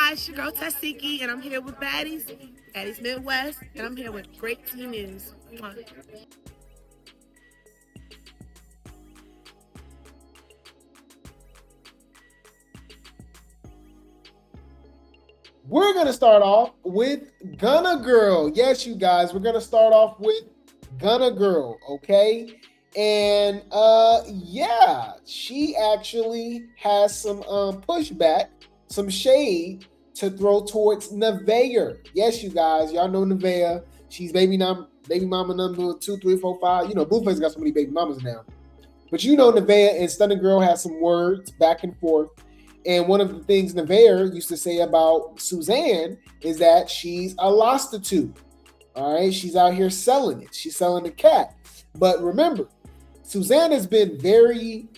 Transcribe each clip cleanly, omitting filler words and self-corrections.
Hi, it's your girl Tesehki, and I'm here with Baddies Midwest, and I'm here with Grape Tea News. Mwah. We're going to start off with Gunna Girl. Yes, you guys, we're going to start off with Gunna Girl, okay? And yeah, she actually has some pushback, some shade to throw towards Nvea. Yes, you guys, y'all know Nvea. She's baby mama number 2, 3, 4, 5. You know, Blueface got so many baby mamas now. But you know, Nvea and Stunna Girl has some words back and forth. And one of the things Nvea used to say about Suzanne is that she's a prostitute. All right, she's out here selling it. She's selling the cat. But remember, Suzanne has been very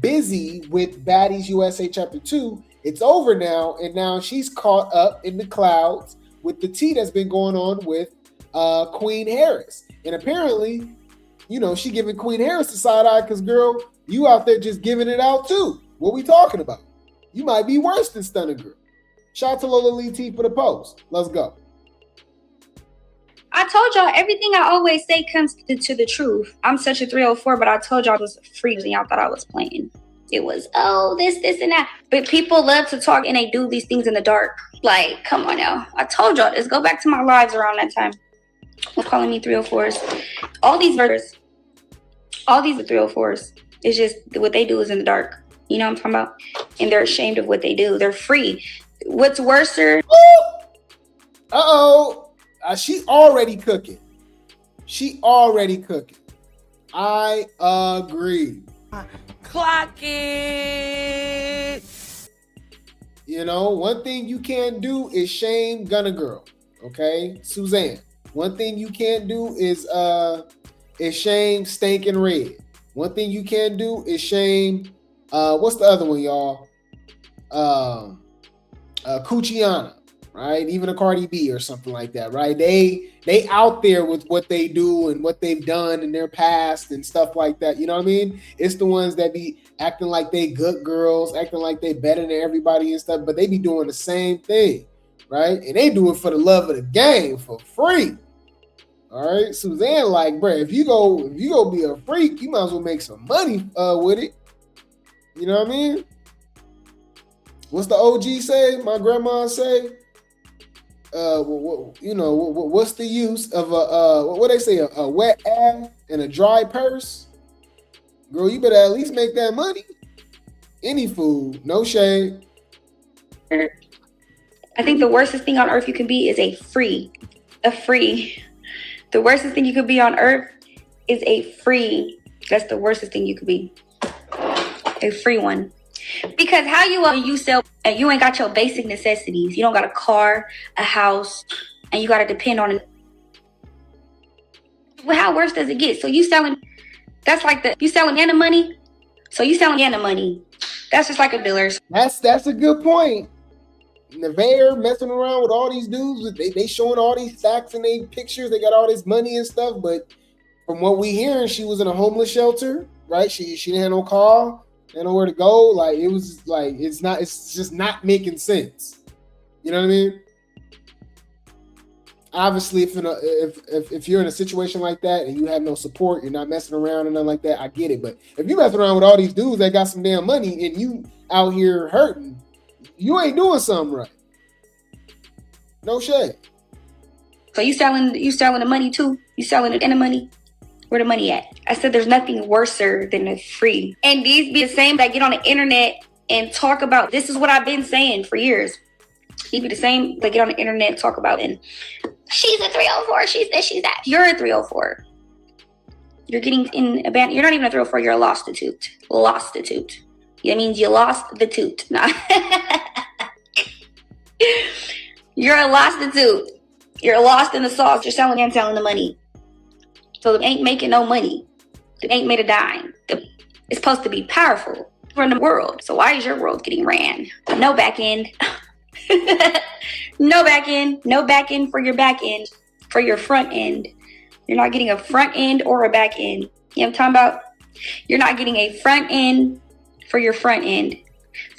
busy with Baddies USA Chapter 2. It's over now, and now she's caught up in the clouds with the tea that's been going on with Queen Harris. And apparently, you know, she giving Queen Harris the side eye because, girl, you out there just giving it out too. What we talking about? You might be worse than Stunna Girl. Shout out to Lola Lee T for the post. Let's go. I told y'all everything I always say comes to the truth. I'm such a 304, but I told y'all it was free and y'all thought I was playing. It was, oh, this, and that. But people love to talk and they do these things in the dark. Like, come on now. I told y'all this. Go back to my lives around that time. They're calling me 304s. All these are 304s. It's just what they do is in the dark. You know what I'm talking about? And they're ashamed of what they do. They're free. What's worser? Uh-oh. She already cooking. I agree. Clock it. You know, one thing you can't do is shame Gunna Girl. Okay? Suzanne. One thing you can't do is shame Stankin' Red. One thing you can't do is shame what's the other one, y'all? Cuciana, right? Even a Cardi B or something like that, right? They out there with what they do and what they've done in their past and stuff like that. You know what I mean? It's the ones that be acting like they good girls, acting like they better than everybody and stuff, but they be doing the same thing, right? And they do it for the love of the game for free. All right, Suzanne, like, bro, if you go be a freak, you might as well make some money with it. You know what I mean? What's the OG say? My grandma say, what's the use of what they say, a wet ass and a dry purse? Girl, you better at least make that money. Any food, no shade. I think the worstest thing on earth you can be is a free. The worstest thing you could be on earth is a free. That's the worstest thing you could be. A free one. Because how you sell and you ain't got your basic necessities. You don't got a car, a house, and you got to depend on it. Well, how worse does it get? So you selling, that's like you selling Anna money. So you selling Anna money. That's just like a dealer's. That's a good point. Nvea messing around with all these dudes. They showing all these stacks and they pictures. They got all this money and stuff. But from what we hearing, she was in a homeless shelter, right? She didn't have no car, didn't know where to go. Like it was like it's just not making sense. You know what I mean? Obviously, if you're in a situation like that and you have no support, you're not messing around and nothing like that, I get it. But if you messing around with all these dudes that got some damn money and you out here hurting, you ain't doing something right. No shade. So you selling the money too? You selling it in the money? Where the money at? I said there's nothing worser than the free. And these be the same that get on the internet and talk about, this is what I've been saying for years. These be the same that get on the internet and talk about, and she's a 304, she's this, she's that. You're a 304. You're getting in a band. You're not even a 304, you're a lostitute. Lostitute. That means you lost the toot. No. You're a lostitute. You're lost in the sauce. You're selling and selling the money. So they ain't making no money. They ain't made a dime. It's supposed to be powerful. Run the world. So why is your world getting ran? No back end. No back end. No back end for your back end. For your front end. You're not getting a front end or a back end. You know what I'm talking about? You're not getting a front end for your front end.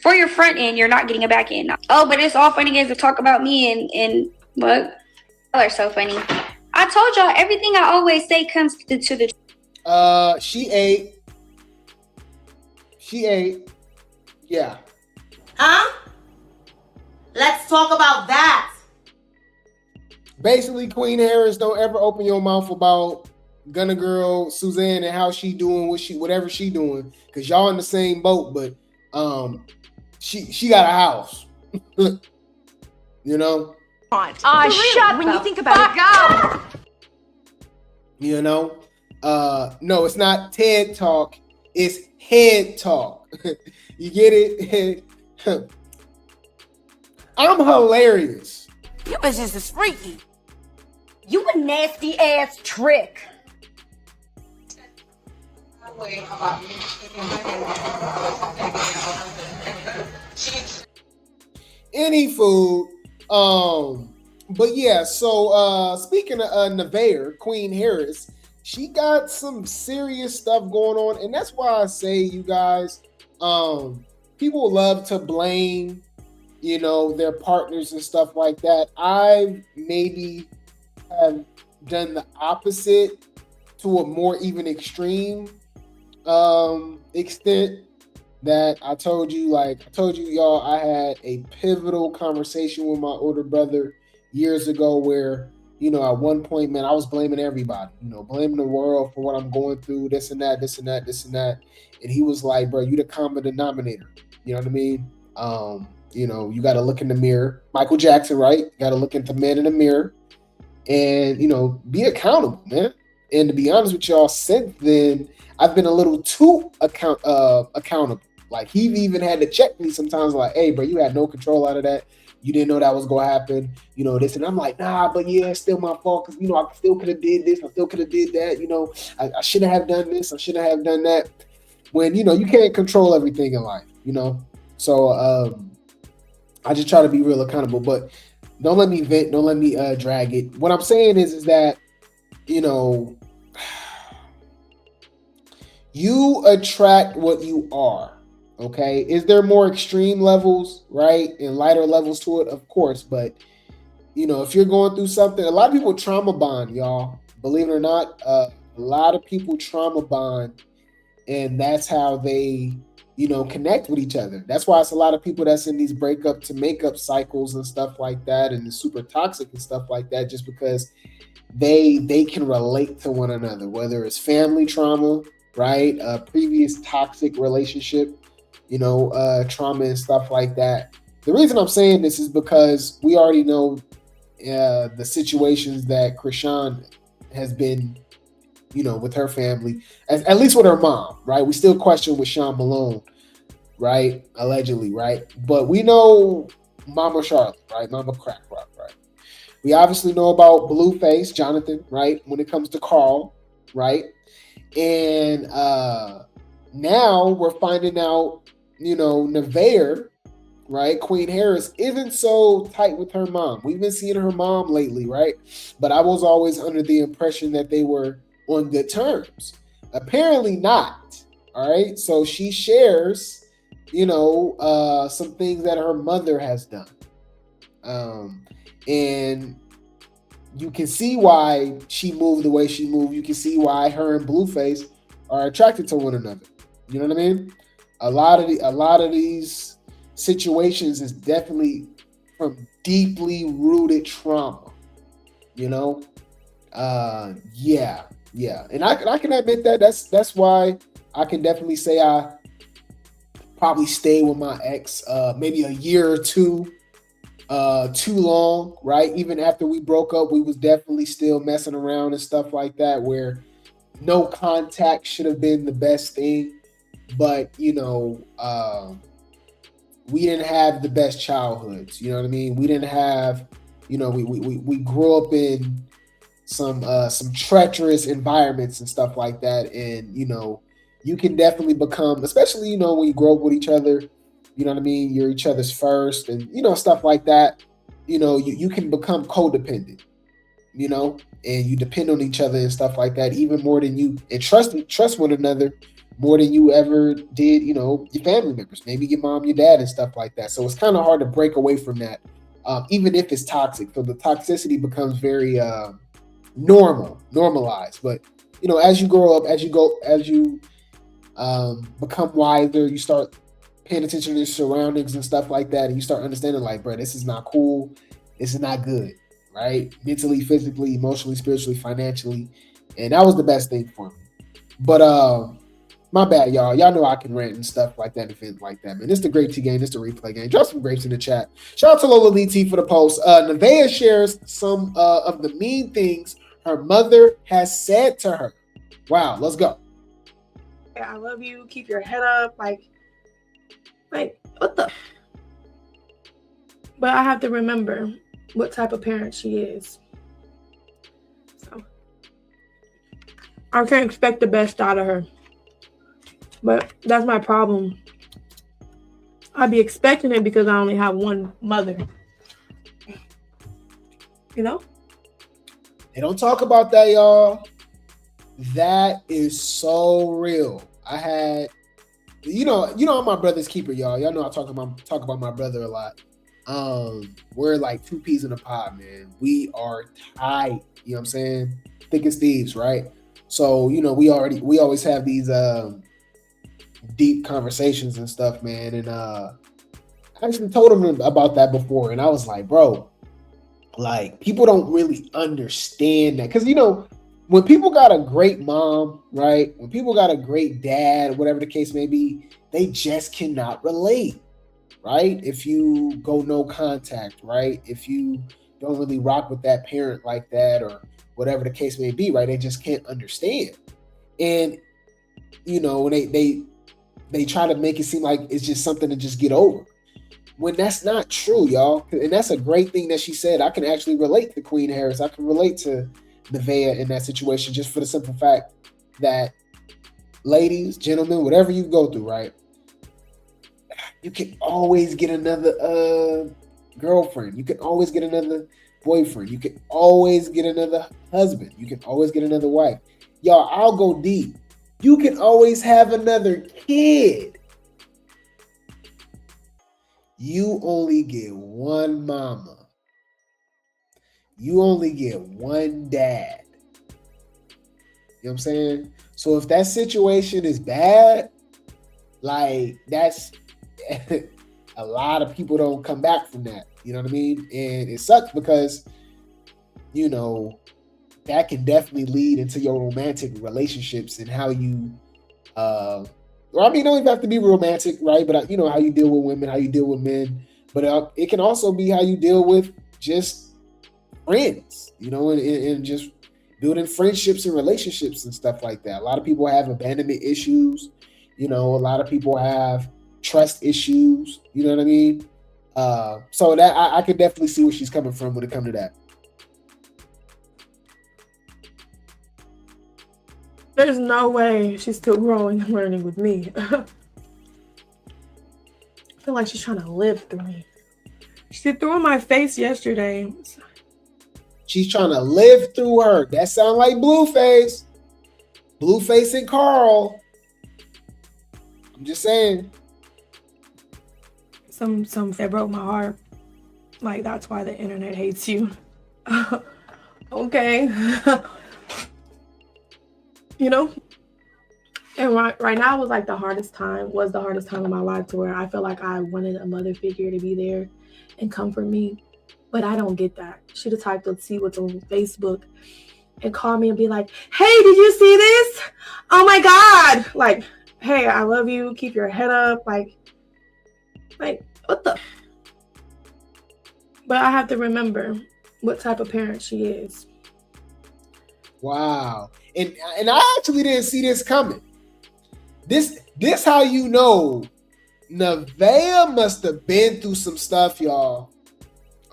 For your front end, you're not getting a back end. Oh, but it's all funny games to talk about me and what? Y'all are so funny. I told y'all everything I always say comes to the She ate. Yeah. Huh? Let's talk about that. Basically, Queen Harris, don't ever open your mouth about Gunna Girl Suzanne and how she doing whatever she doing, because y'all in the same boat. But she got a house. You know. Shut when you think about it. Go. You know. No, it's not TED Talk. It's head talk. You get it? I'm hilarious. You bitches is freaky. You a nasty ass trick. Any food. But yeah, so speaking of Nvea, Queen Harris, she got some serious stuff going on, and that's why I say, you guys, people love to blame, you know, their partners and stuff like that. I maybe have done the opposite to a more even extreme extent. That I told you y'all, I had a pivotal conversation with my older brother years ago where, you know, at one point, man, I was blaming everybody, you know, blaming the world for what I'm going through, this and that. And he was like, bro, you the common denominator. You know what I mean? You know, you got to look in the mirror. Michael Jackson, right? You got to look at the man in the mirror and, you know, be accountable, man. And to be honest with y'all, since then, I've been a little too accountable. Like, he even had to check me sometimes, like, hey, bro, you had no control out of that. You didn't know that was going to happen, you know, this. And I'm like, nah, but yeah, it's still my fault because, you know, I still could have did this. I still could have did that. You know, I shouldn't have done this. I shouldn't have done that. When, you know, you can't control everything in life, you know. So I just try to be real accountable. But don't let me vent. Don't let me drag it. What I'm saying is that, you know, you attract what you are. Okay, is there more extreme levels, right, and lighter levels to it? Of course, but, you know, if you're going through something, a lot of people trauma bond, y'all. Believe it or not, a lot of people trauma bond, and that's how they, you know, connect with each other. That's why it's a lot of people that's in these breakup to makeup cycles and stuff like that, and it's super toxic and stuff like that, just because they can relate to one another, whether it's family trauma, right, a previous toxic relationship, you know, trauma and stuff like that. The reason I'm saying this is because we already know the situations that Chrisean has been, you know, with her family, at least with her mom, right? We still question with Sean Malone, right? Allegedly, right? But we know Mama Charlotte, right? Mama Crack Rock, right? We obviously know about Blueface, Jonathan, right? When it comes to Carl, right? And now we're finding out, you know, Nvea, right? Queen Harris isn't so tight with her mom. We've been seeing her mom lately, right? But I was always under the impression that they were on good terms. Apparently not. All right. So she shares, you know, some things that her mother has done. And you can see why she moved the way she moved. You can see why her and Blueface are attracted to one another. You know what I mean? A lot of these situations is definitely from deeply rooted trauma. You know, yeah. And I can admit that. That's why I can definitely say I probably stayed with my ex maybe a year or two too long, right? Even after we broke up, we was definitely still messing around and stuff like that, where no contact should have been the best thing. But, you know, we didn't have the best childhoods. You know what I mean? We didn't have, you know, we grew up in some treacherous environments and stuff like that. And, you know, you can definitely become, especially, you know, when you grow up with each other, you know what I mean? You're each other's first and, you know, stuff like that. You know, you can become codependent, you know, and you depend on each other and stuff like that, even more than you and trust one another more than you ever did, you know, your family members, maybe your mom, your dad, and stuff like that. So it's kind of hard to break away from that, even if it's toxic. So the toxicity becomes very normalized. But you know, as you grow up, as you become wiser, you start paying attention to your surroundings and stuff like that, and you start understanding, like, bro, this is not cool, this is not good, right? Mentally, physically, emotionally, spiritually, financially, and that was the best thing for me. But my bad, y'all. Y'all know I can rant and stuff like that, event like that, man. This is the Grape Tea game. This is the replay game. Drop some grapes in the chat. Shout out to Lola Lee T for the post. Nvea shares some of the mean things her mother has said to her. Wow, let's go. I love you. Keep your head up. Like what the? But I have to remember what type of parent she is. So I can't expect the best out of her. But that's my problem. I'd be expecting it because I only have one mother. You know? They don't talk about that, y'all. That is so real. I had, you know, I'm my brother's keeper, y'all. Y'all know I talk about my brother a lot. We're like two peas in a pod, man. We are tight. You know what I'm saying? Thick as thieves, right? So, you know, we always have these deep conversations and stuff, man. And I actually told him about that before, and I was like, bro, like, people don't really understand that, because, you know, when people got a great mom, right? When people got a great dad, whatever the case may be, they just cannot relate, right? If you go no contact, right? If you don't really rock with that parent like that, or whatever the case may be, right? They just can't understand. And, you know, they try to make it seem like it's just something to just get over, when that's not true, y'all. And that's a great thing that she said. I can actually relate to Queen Harris. I can relate to Nvea in that situation, just for the simple fact that, ladies, gentlemen, whatever you go through, right? You can always get another girlfriend. You can always get another boyfriend. You can always get another husband. You can always get another wife. Y'all, I'll go deep. You can always have another kid. You only get one mama. You only get one dad. You know what I'm saying? So if that situation is bad, like, that's a lot of people don't come back from that. You know what I mean? And it sucks because, you know, that can definitely lead into your romantic relationships and how you, or I mean, don't even have to be romantic, right? But, you know, how you deal with women, how you deal with men. But it can also be how you deal with just friends, you know, and just building friendships and relationships and stuff like that. A lot of people have abandonment issues. You know, a lot of people have trust issues. You know what I mean? So that I could definitely see where she's coming from when it comes to that. There's no way she's still growing and learning with me. I feel like she's trying to live through me. She threw in my face yesterday. She's trying to live through her. That sounds like Blueface. Blueface and Carl. I'm just saying. Some that broke my heart. Like, that's why the internet hates you. Okay. You know? And right now was the hardest time in my life, to where I feel like I wanted a mother figure to be there and comfort me. But I don't get that. She the type to see what's on Facebook and call me and be like, hey, did you see this? Oh my God. Like, hey, I love you. Keep your head up. Like, what the? But I have to remember what type of parent she is. Wow. And I actually didn't see this coming. This how you know Nvea must have been through some stuff, y'all.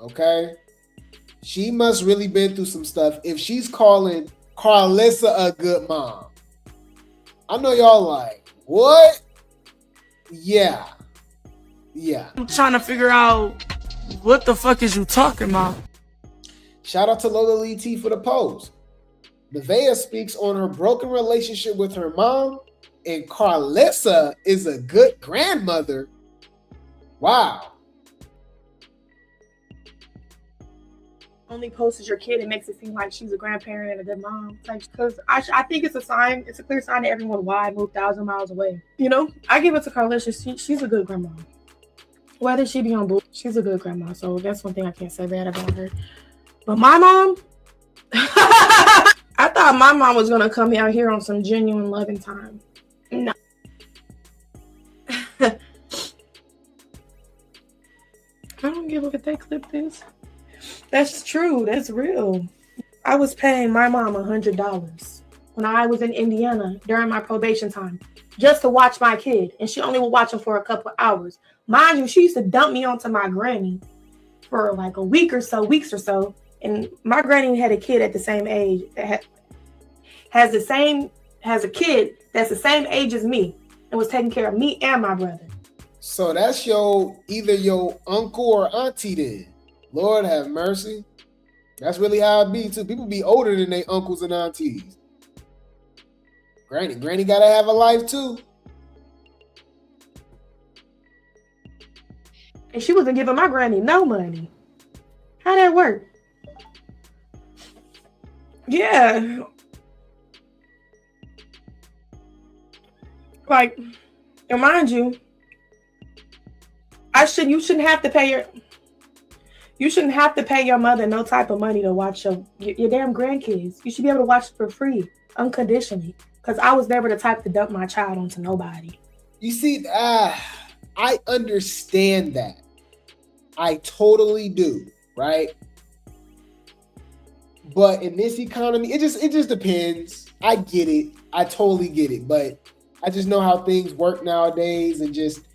Okay? She must really been through some stuff if she's calling Carlissa a good mom. I know y'all like, what? Yeah. I'm trying to figure out what the fuck is you talking about. Shout out to Lola Lee T for the post. Nvea speaks on her broken relationship with her mom and Carlissa is a good grandmother. Wow. Only posted your kid, it makes it seem like she's a grandparent and a good mom. Because I think it's a sign, it's a clear sign to everyone why I moved 1,000 miles away. You know, I give it to Carlissa. She's a good grandma. Whether she be on Blue, she's a good grandma. So that's one thing I can't say bad about her. But my mom, I thought my mom was gonna come out here on some genuine loving time. No. I don't give a fuck if they clip this. That's true. That's real. I was paying my mom $100 when I was in Indiana during my probation time just to watch my kid, and she only would watch him for a couple of hours. Mind you, she used to dump me onto my granny for like weeks or so, and my granny had a kid at the same age that has a kid that's the same age as me and was taking care of me and my brother. So that's either your uncle or auntie then. Lord have mercy. That's really how it be too. People be older than their uncles and aunties. Granny gotta have a life too. And she wasn't giving my granny no money. How'd that work? Yeah. Like, and mind you, you shouldn't have to pay your mother no type of money to watch your damn grandkids. You should be able to watch it for free, unconditionally. Because I was never the type to dump my child onto nobody. You see, I understand that. I totally do, right? But in this economy, it just depends. I get it. I totally get it. But I just know how things work nowadays, and just,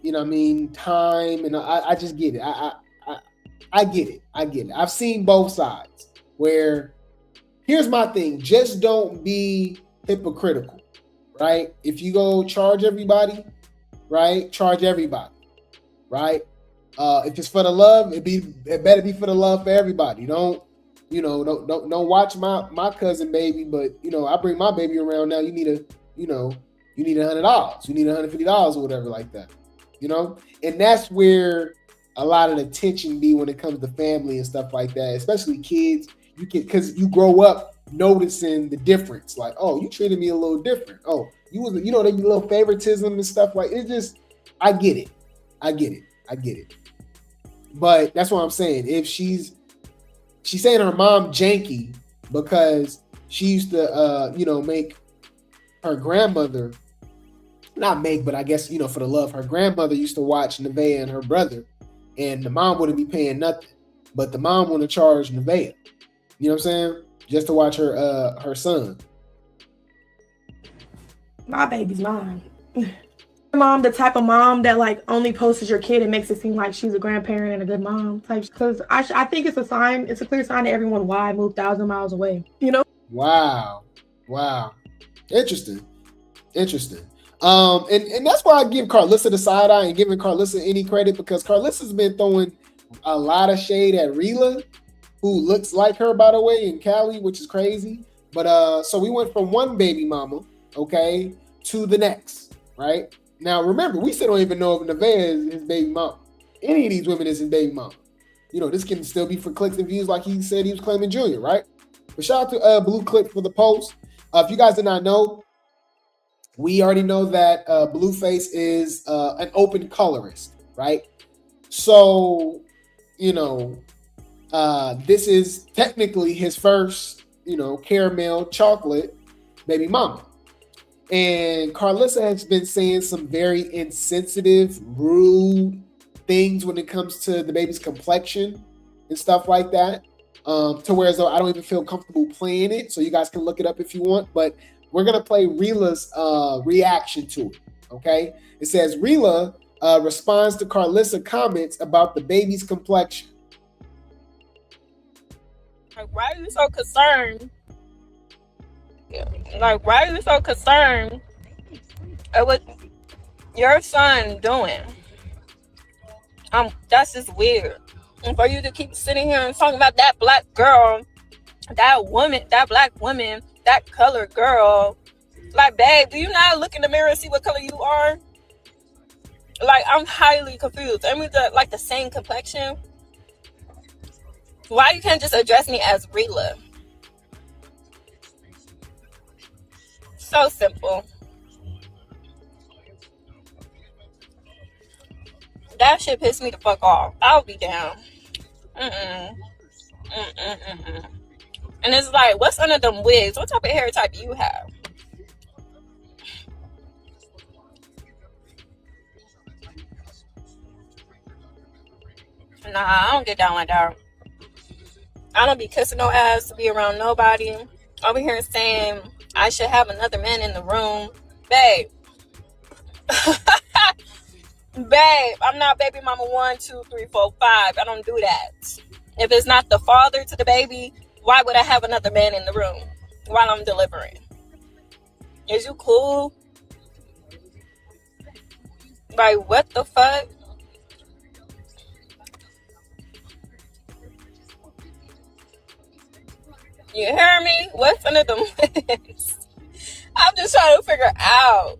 you know what I mean, time, and I just get it. I get it. I get it. I've seen both sides. Where, here's my thing: just don't be hypocritical, right? If you go charge everybody, right? Charge everybody, right? If it's for the love, it better be for the love for everybody. Don't watch my cousin baby, but I bring my baby around now. You need $100. You need $150 or whatever like that. And that's where a lot of the tension be when it comes to family and stuff like that, especially kids. Because you grow up noticing the difference. Like, oh, you treated me a little different. Oh, there be a little favoritism and stuff like it. Just, I get it. But that's what I'm saying. If she's saying her mom janky because she used to, make her grandmother, not make, but I guess, for the love, her grandmother used to watch Nvea and her brother, and the mom wouldn't be paying nothing, but the mom want to charge Nvea. You know what I'm saying? Just to watch her son. My baby's mine. Mom, the type of mom that like only posts your kid and makes it seem like she's a grandparent and a good mom type. Because I think it's a sign, it's a clear sign to everyone why I moved 1,000 miles away. Wow. Interesting. And that's why I give Carlissa the side eye and giving Carlissa any credit, because Carlissa's been throwing a lot of shade at Rila, who looks like her, by the way, in Cali, which is crazy. But so we went from one baby mama, okay, to the next, right? Now, remember, we still don't even know if Nvea is his baby mama. Any of these women is his baby mama. This can still be for clicks and views like he said he was claiming Junior, right? But shout out to Blue Clip for the post. If you guys did not know, we already know that Blueface is an open colorist, right? So, this is technically his first, caramel chocolate baby mama. And Carlissa has been saying some very insensitive, rude things when it comes to the baby's complexion and stuff like that. To where as though I don't even feel comfortable playing it. So you guys can look it up if you want. But we're going to play Rila's reaction to it. Okay? It says, Rila responds to Carlissa comments about the baby's complexion. Like, why are you so concerned? Like, why are you so concerned at what your son doing? That's just weird. And for you to keep sitting here and talking about that black girl, that woman, that black woman, that colored girl, Like, babe, do you not look in the mirror and see what color you are? Like, I'm highly confused. I mean, like the same complexion. Why you can't just address me as Rila? So simple. That shit pissed me the fuck off. I'll be down. And it's like, what's under them wigs? What type of hair type do you have? Nah, I don't get down like that. I don't be kissing no ass to be around nobody. Over here saying I should have another man in the room. Babe. Babe, I'm not baby mama 1, 2, 3, 4, 5. I don't do that. If it's not the father to the baby, why would I have another man in the room while I'm delivering? Is you cool? Like, what the fuck? You hear me? What's under them wigs? I'm just trying to figure out,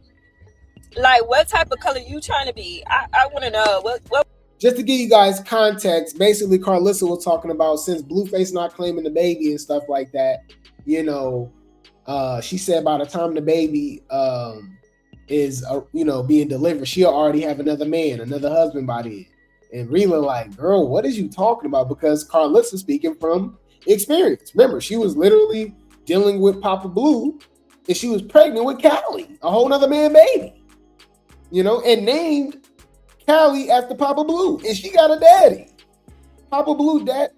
like, what type of color you trying to be? I want to know. What? Just to give you guys context, basically Carlissa was talking about, since Blueface not claiming the baby and stuff like that, you know, she said by the time the baby is, being delivered, she'll already have another man, another husband by then. And Rila like, girl, what is you talking about? Because Carlissa speaking from experience. Remember, she was literally dealing with Papa Blue, and she was pregnant with Callie, a whole nother man baby, and named Callie after Papa Blue, and she got a daddy. Papa Blue dad.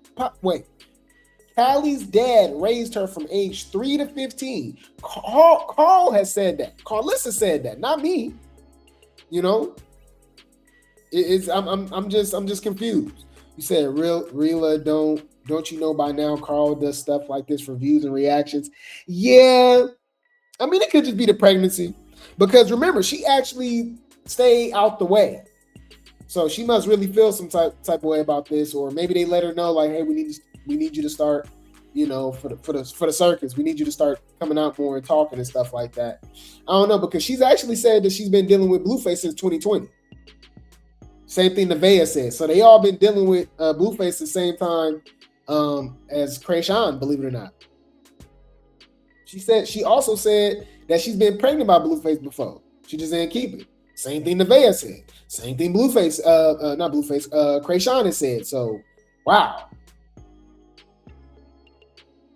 Callie's dad raised her from age 3 to 15. Carl has said that. Carlissa said that, not me. I'm just confused. You said Rila, don't you know by now Carl does stuff like this for views and reactions? Yeah. I mean, it could just be the pregnancy, because remember, she actually stayed out the way. So she must really feel some type of way about this, or maybe they let her know, like, hey, we need you to start, for the circus, we need you to start coming out more and talking and stuff like that. I don't know, because she's actually said that she's been dealing with Blueface since 2020. Same thing Nvea said. So they all been dealing with Blueface at the same time as Chrisean, believe it or not. She also said that she's been pregnant by Blueface before. She just didn't keep it. Same thing Nvea said. Same thing Chrisean has said. So, wow.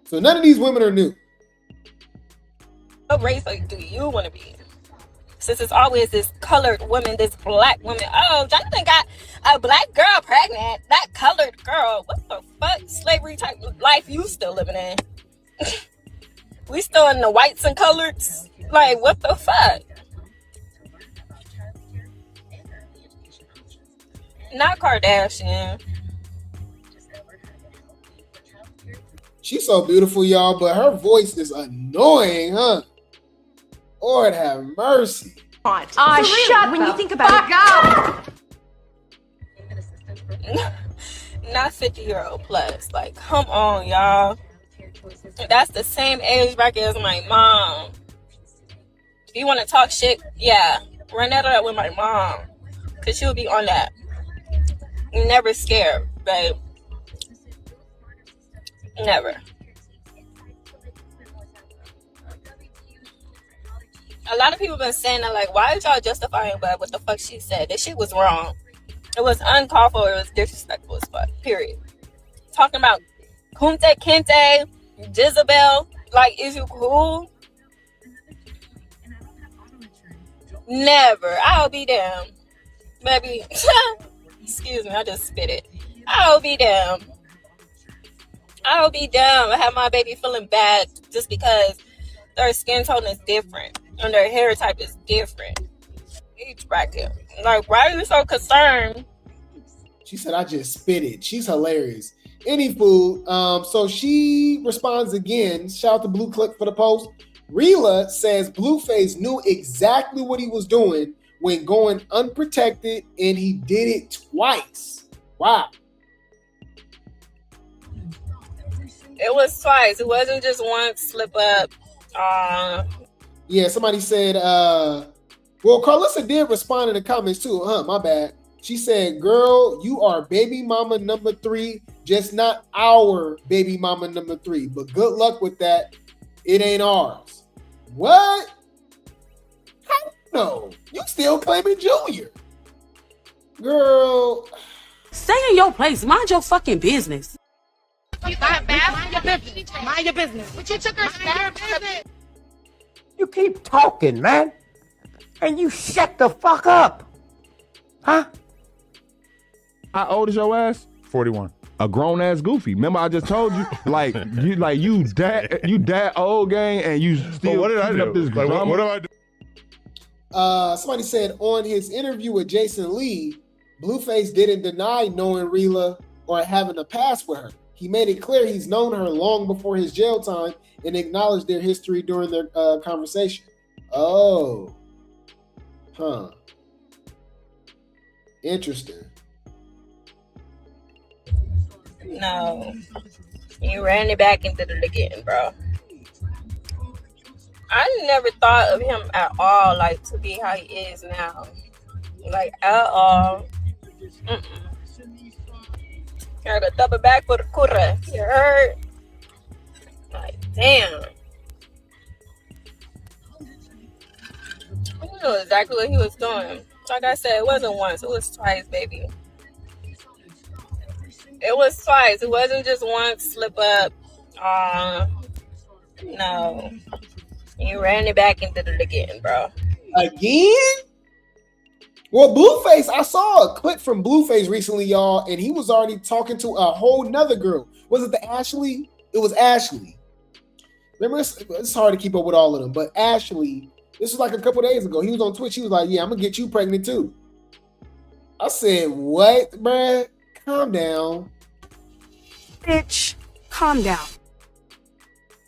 So none of these women are new. What race do you want to be? Since it's always this colored woman, this black woman. Oh, Jonathan got a black girl pregnant. That colored girl. What the fuck? Slavery type life you still living in? We still in the whites and coloreds? Like, what the fuck? Not Kardashian. She's so beautiful, y'all, but her voice is annoying, huh? Lord have mercy. Shut when you think about it. Not 50-year-old plus. Like, come on, y'all. That's the same age bracket as my mom. If you want to talk shit, yeah, run that up with my mom, because she'll be on that. Never scared, babe. Never. A lot of people been saying that, like, why is y'all justifying what the fuck she said? That shit was wrong. It was uncalled for. It was disrespectful as fuck. Period. Talking about Kunte Kinte, Jezebel. Like, is you cool? Never. I'll be damned. Maybe. Excuse me, I just spit it. I'll be damned. I'll be damned. I have my baby feeling bad just because their skin tone is different and their hair type is different. Age bracket. Like, why are you so concerned? She said, I just spit it. She's hilarious. Anywho, so she responds again. Shout out to Blue Click for the post. Rila says Blueface knew exactly what he was doing when going unprotected, and he did it twice. Wow. It was twice. It wasn't just one slip up. Yeah, somebody said, well, Carlissa did respond in the comments too. My bad. She said, girl, you are baby mama number 3, just not our baby mama number 3. But good luck with that. It ain't ours. What? How no? You still claiming Junior. Girl. Stay in your place. Mind your fucking business. Mind your business. But you took her You keep talking, man. And you shut the fuck up. Huh? How old is your ass? 41. A grown ass goofy. Remember, I just told you, you that old gang, and you still what did I do? up this Like, what do I do? Somebody said on his interview with Jason Lee, Blueface didn't deny knowing Rila or having a past with her. He made it clear he's known her long before his jail time and acknowledged their history during their conversation. Oh. Huh. Interesting. No. You ran it back into it again, bro. I never thought of him at all, like, to be how he is now. Like, at all. Gotta double back for the kura. You heard? Like, damn. I know exactly what he was doing. Like I said, it wasn't once, it was twice, baby. It was twice. It wasn't just one slip up. No. You ran it back into it again, bro. Again? Well, Blueface, I saw a clip from Blueface recently, y'all, and he was already talking to a whole nother girl. Was it the Ashley? It was Ashley. Remember, it's hard to keep up with all of them, but Ashley, this was like a couple days ago. He was on Twitch. He was like, yeah, I'm going to get you pregnant too. I said, what, bruh? Calm down. Bitch, calm down.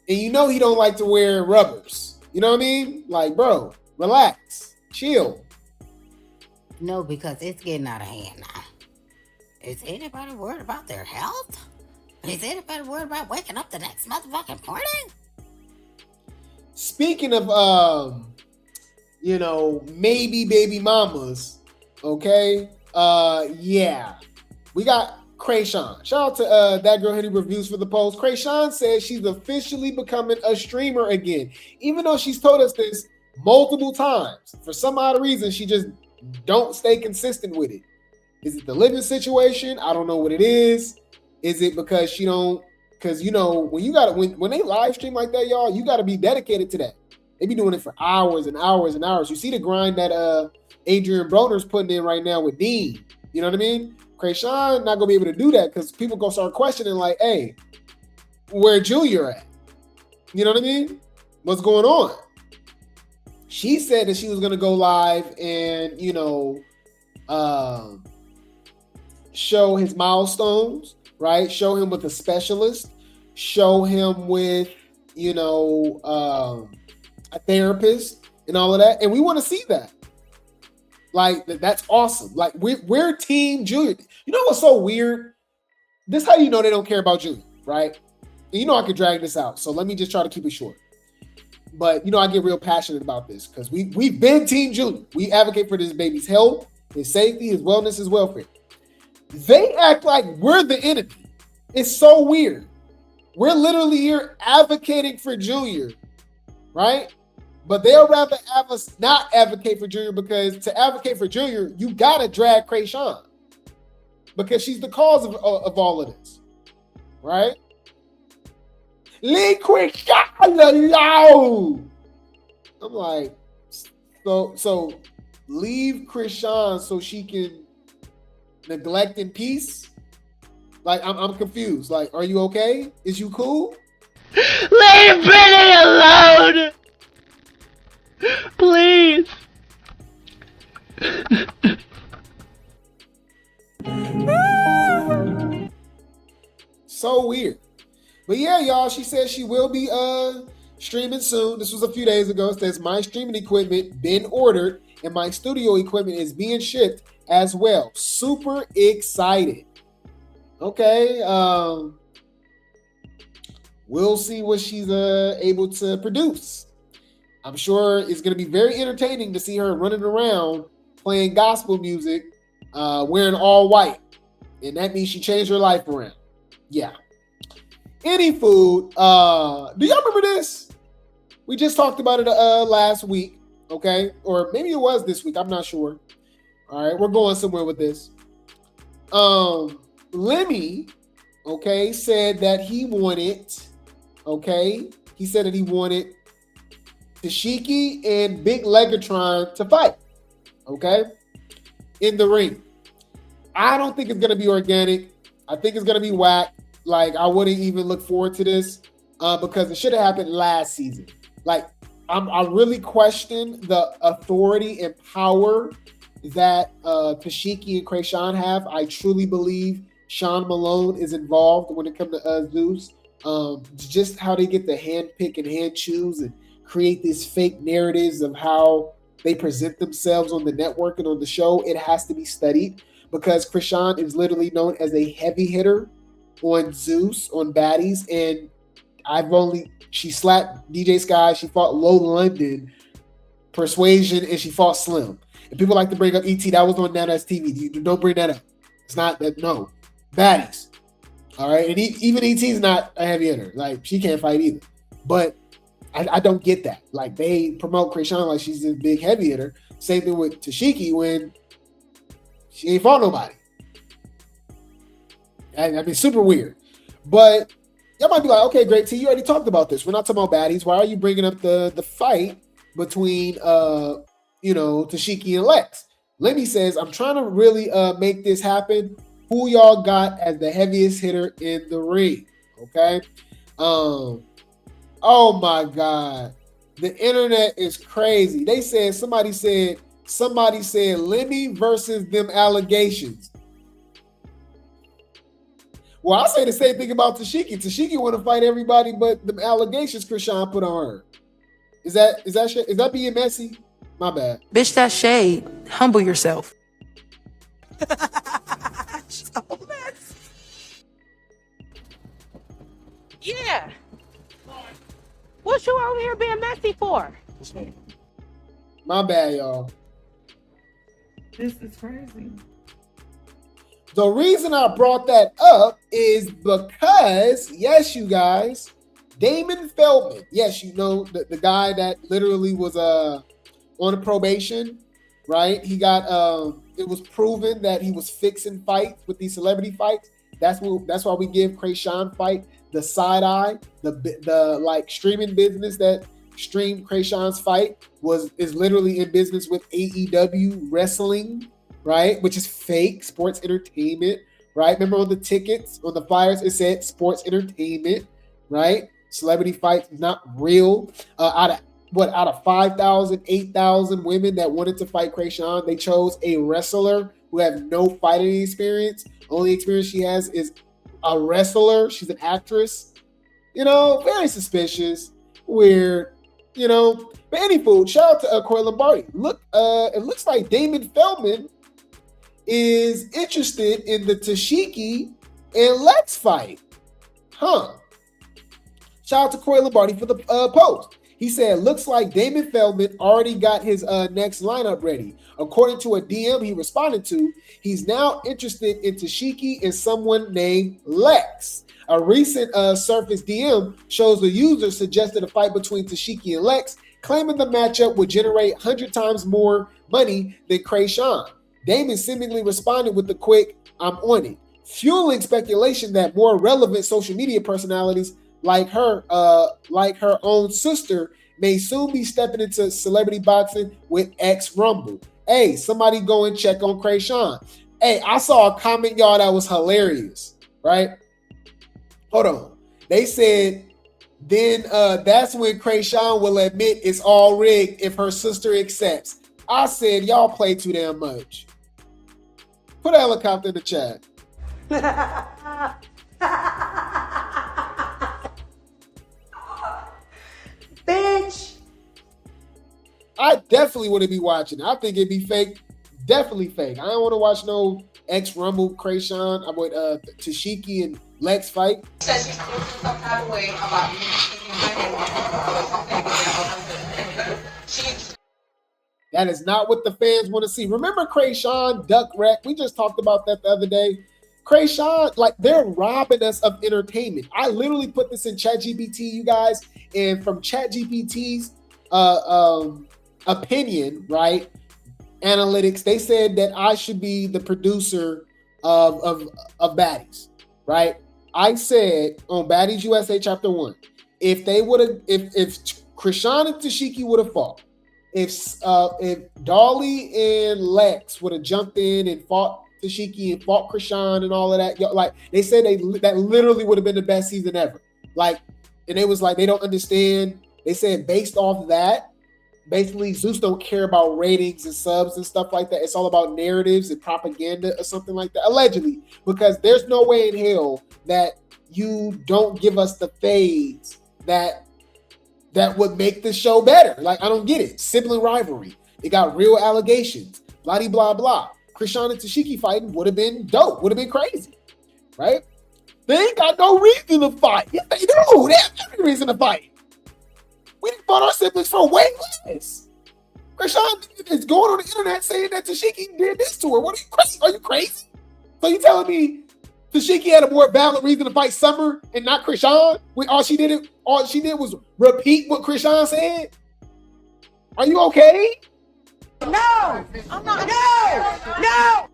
And you know he don't like to wear rubbers. You know what I mean? Like, bro, relax. Chill. No, because it's getting out of hand now. Is anybody worried about their health? Is anybody worried about waking up the next motherfucking morning? Speaking of, maybe baby mamas, okay? Yeah. We got Chrisean. Shout out to that girl Henry Reviews for the post. Chrisean says she's officially becoming a streamer again. Even though she's told us this multiple times. For some odd reason, she just don't stay consistent with it. Is it the living situation? I don't know what it is. Is it because she don't? Because when they live stream like that, y'all, you got to be dedicated to that. They be doing it for hours and hours and hours. You see the grind that Adrian Broner's putting in right now with Dean. You know what I mean? Chrisean not gonna be able to do that because people gonna start questioning like, hey, where Julia at? You know what I mean? What's going on? She said that she was gonna go live and show his milestones, right? Show him with a specialist, show him with a therapist and all of that, and we want to see that. Like, that's awesome. Like, we're team Julia. You know what's so weird? This is how you know they don't care about Julia, right? And I could drag this out, so let me just try to keep it short. But, I get real passionate about this because we've been team Julia. We advocate for this baby's health, his safety, his wellness, his welfare. They act like we're the enemy. It's so weird. We're literally here advocating for Julia, right? But they'll rather have us not advocate for Julia because to advocate for Julia, you gotta drag Chrisean because she's the cause of all of this, right? Leave Chrisean alone. I'm like, so leave Chrisean so she can neglect in peace. Like, I'm confused. Like, are you okay? Is you cool? Leave Brittany alone. Please. So weird. But yeah, y'all, she says she will be streaming soon. This was a few days ago. It says my streaming equipment been ordered and my studio equipment is being shipped as well. Super excited. Okay. We'll see what she's able to produce. I'm sure it's going to be very entertaining to see her running around playing gospel music, wearing all white. And that means she changed her life around. Yeah. Any food. Do y'all remember this? We just talked about it last week. Okay. Or maybe it was this week. I'm not sure. All right. We're going somewhere with this. Lemmy, okay, said that he wanted, Tesehki and Big Legatron to fight, okay, in the ring. I don't think it's going to be organic. I think it's going to be whack. Like, I wouldn't even look forward to this because it should have happened last season. Like, I really question the authority and power that Tesehki and Chrisean have. I truly believe Sean Malone is involved when it comes to Zeus. Just how they get the hand pick and hand choose and create these fake narratives of how they present themselves on the network and on the show. It has to be studied because Chrisean is literally known as a heavy hitter on Zeus, on baddies. And she slapped DJ Sky, she fought Low London, Persuasion, and she fought Slim. And people like to bring up ET, that was on Nana's TV. You don't bring that up. It's not that, no. Baddies. All right. And even ET's not a heavy hitter. Like, she can't fight either. But I don't get that. Like, they promote Chrisean like she's this big heavy hitter. Same thing with Tesehki when she ain't fought nobody. I mean, super weird. But y'all might be like, okay, Grape Tea, you already talked about this. We're not talking about baddies. Why are you bringing up the fight between, Tesehki and Lex? Lemmy says, I'm trying to really make this happen. Who y'all got as the heaviest hitter in the ring? Okay. Oh my God. The internet is crazy. They said, somebody said Lemmy versus them allegations. Well, I say the same thing about Tesehki. Tesehki want to fight everybody, but the allegations Chrisean put on her. Is that being messy? My bad. Bitch, that's shade. Humble yourself. So messy. Yeah. What you over here being messy for? My bad, y'all. This is crazy. The reason I brought that up is because, yes, you guys, Damon Feldman, yes, you know, the guy that literally was on a probation, right? He got it was proven that he was fixing fights with these celebrity fights. That's why we give Chrisean fight the side eye, the like streaming business that streamed Chrisean's fight is literally in business with AEW wrestling, right? Which is fake sports entertainment, right? Remember on the tickets, on the flyers, it said sports entertainment, right? Celebrity fights, not real. Out of 5,000, 8,000 women that wanted to fight Chrisean, they chose a wrestler who had no fighting experience. Only experience she has is a wrestler. She's an actress. You know, very suspicious, weird, you know. But anywho, shout out to Corey Lombardi. Look, it looks like Damon Feldman is interested in the Tesehki and Lex fight. Huh. Shout out to Corey Lombardi for the post. He said, looks like Damon Feldman already got his next lineup ready. According to a DM he responded to, he's now interested in Tesehki and someone named Lex. A recent Surface DM shows the user suggested a fight between Tesehki and Lex, claiming the matchup would generate 100 times more money than Chrisean. Damon seemingly responded with the quick, I'm on it, fueling speculation that more relevant social media personalities like her own sister may soon be stepping into celebrity boxing with X Rumble. Hey, somebody go and check on Chrisean. Hey, I saw a comment, y'all, that was hilarious, right? Hold on. They said, then that's when Chrisean will admit it's all rigged if her sister accepts. I said, y'all play too damn much. Put a helicopter in the chat. Bitch. I definitely wouldn't be watching. I think it'd be fake. Definitely fake. I don't want to watch no X Rumble Chrisean. I would Tesehki and Lex fight. Says you feel some kind of way about me. That is not what the fans want to see. Remember Chrisean, Duck Wreck? We just talked about that the other day. Chrisean, like, they're robbing us of entertainment. I literally put this in ChatGPT, you guys, and from ChatGPT's opinion, right, analytics, they said that I should be the producer of Baddies, right? I said on Baddies USA Chapter 1, if Chrisean and Tesehki would have fought, if Dolly and Lex would have jumped in and fought Tesehki and fought Chrisean and all of that, like, they said that literally would have been the best season ever. Like, and it was like, they don't understand. They said based off that, basically Zeus don't care about ratings and subs and stuff like that. It's all about narratives and propaganda or something like that, allegedly, because there's no way in hell that you don't give us the fades that would make the show better. Like, I don't get it. Sibling rivalry. It got real allegations. Blah, blah, blah. Chrisean and Tesehki fighting would have been dope. Would have been crazy. Right? They ain't got no reason to fight. Yeah, they do. They have every reason to fight. We didn't fought our siblings for way less. Chrisean is going on the internet saying that Tesehki did this to her. What are you crazy? Are you crazy? So you telling me Tesehki had a more valid reason to fight Summer and not Chrisean? All she did was repeat what Chrisean said? Are you okay? No! I'm not. No!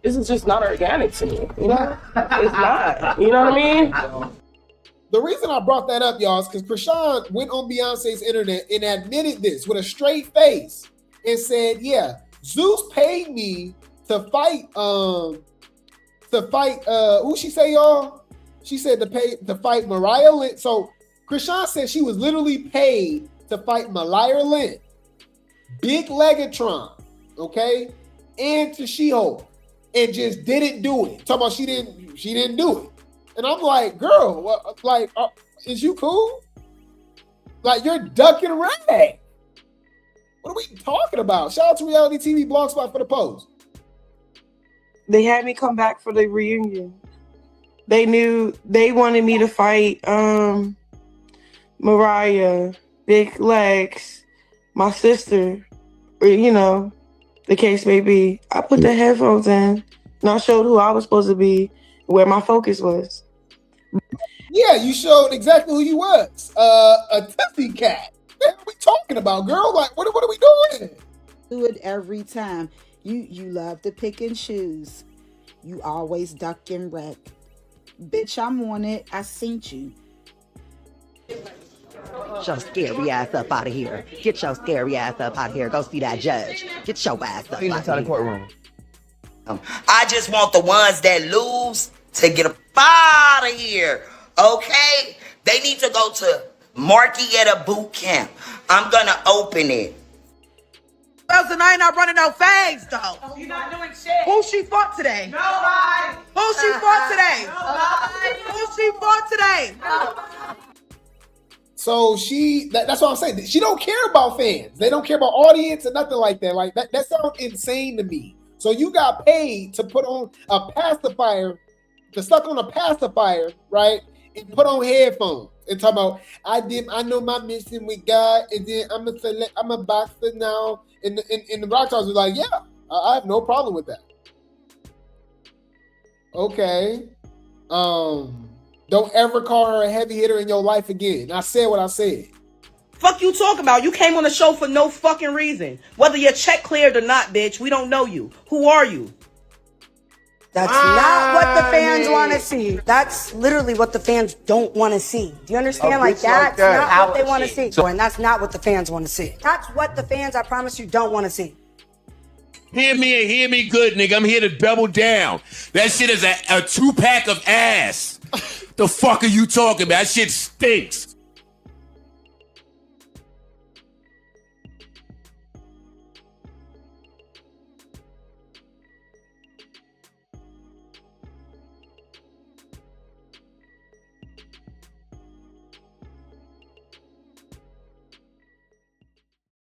This is just not organic to me. You know? It's not. You know what I mean? The reason I brought that up, y'all, is because Chrisean went on Beyonce's internet and admitted this with a straight face and said, yeah, Zeus paid me to fight, who she say, y'all? She said to fight Mariah Lynn. So Chrisean said she was literally paid to fight Mariah Lynn, Big Legatron, okay, and to She-Hulk, and just didn't do it. Talking about she didn't do it. And I'm like, girl, what, like, is you cool? Like, you're ducking rag. What are we talking about? Shout out to Reality TV Blogspot for the post. They had me come back for the reunion. They knew they wanted me to fight Mariah, Big Legs, my sister, or, you know, the case may be. I put the headphones in and I showed who I was supposed to be, where my focus was. Yeah, you showed exactly who you was. A Tessie cat. What are we talking about, girl? Like, what are we doing? Do it every time. You love to pick and choose. You always duck and wreck. Bitch, I'm on it. I seen you. Get your scary ass up out of here. Get your scary ass up out of here. Go see that judge. Get your ass up out of the courtroom. I just want the ones that lose to get up out of here, okay? They need to go to Marietta boot camp. I'm gonna open it. And I ain't not running no fags, though. You're not doing shit. Who she fought today? Nobody. Who she fought today? Nobody. Who she fought today? Nobody. So that's what I'm saying. She don't care about fans. They don't care about audience or nothing like that. Like, that sounds insane to me. So you got paid to put on a pacifier, to suck on a pacifier, right? And put on headphones and talk about, I know my mission with God, and then I'm a boxer now. And the rock stars was like, yeah, I have no problem with that. Okay. Don't ever call her a heavy hitter in your life again. I said what I said. Fuck you talking about? You came on the show for no fucking reason. Whether your check cleared or not, bitch, we don't know you. Who are you? That's not what the fans want to see. That's literally what the fans don't want to see. Do you understand? Like, that's not what they want to see. And that's not what the fans want to see. That's what the fans, I promise you, don't want to see. Hear me and hear me good, nigga. I'm here to double down. That shit is a 2-pack of ass. The fuck are you talking about? That shit stinks.